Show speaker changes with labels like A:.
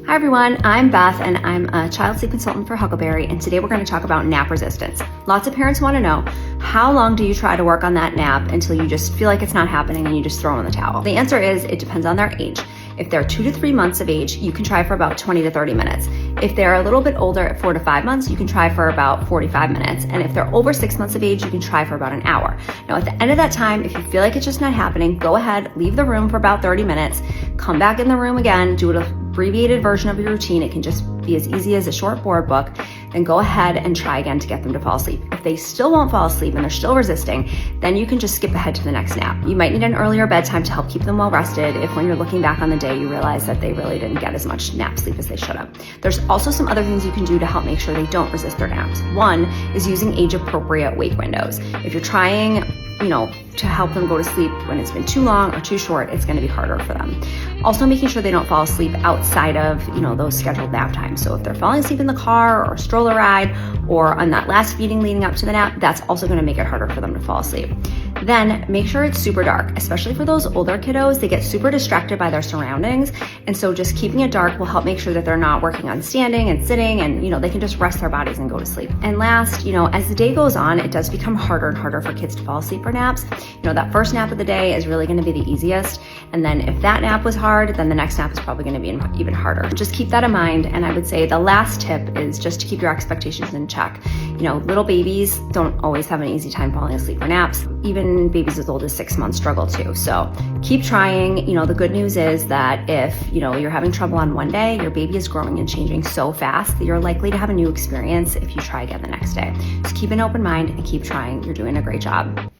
A: Hi everyone, I'm Beth and I'm a child sleep consultant for Huckleberry, and today we're going to talk about nap resistance. Lots of parents want to know, how long do you try to work on that nap until you just feel like it's not happening and you just throw in the towel? The answer is it depends on their age. If they're 2 to 3 months of age, you can try for about 20 to 30 minutes. If they're a little bit older at 4 to 5 months, you can try for about 45 minutes. And if they're over 6 months of age, you can try for about an hour. Now at the end of that time, if you feel like it's just not happening, go ahead, leave the room for about 30 minutes, come back in the room again, do an abbreviated version of your routine. It can just be as easy as a short board book. Then go ahead and try again to get them to fall asleep. If they still won't fall asleep and they're still resisting, then you can just skip ahead to the next nap. You might need an earlier bedtime to help keep them well rested if when you're looking back on the day, you realize that they really didn't get as much nap sleep as they should have. There's also some other things you can do to help make sure they don't resist their naps. One is using age-appropriate wake windows. If you're trying, to help them go to sleep when it's been too long or too short, it's gonna be harder for them. Also making sure they don't fall asleep outside of, those scheduled nap times. So if they're falling asleep in the car or a stroller ride or on that last feeding leading up to the nap, that's also gonna make it harder for them to fall asleep. Then make sure it's super dark, especially for those older kiddos. They get super distracted by their surroundings. And so just keeping it dark will help make sure that they're not working on standing and sitting and, they can just rest their bodies and go to sleep. And last, as the day goes on, it does become harder and harder for kids to fall asleep for naps. That first nap of the day is really gonna be the easiest. And then if that nap was hard, then the next nap is probably gonna be even harder. Just keep that in mind. And I would say the last tip is just to keep your expectations in check. Little babies don't always have an easy time falling asleep for naps. Even babies as old as 6 months struggle too. So keep trying. The good news is that if, you're having trouble on one day, your baby is growing and changing so fast that you're likely to have a new experience if you try again the next day. Just keep an open mind and keep trying. You're doing a great job.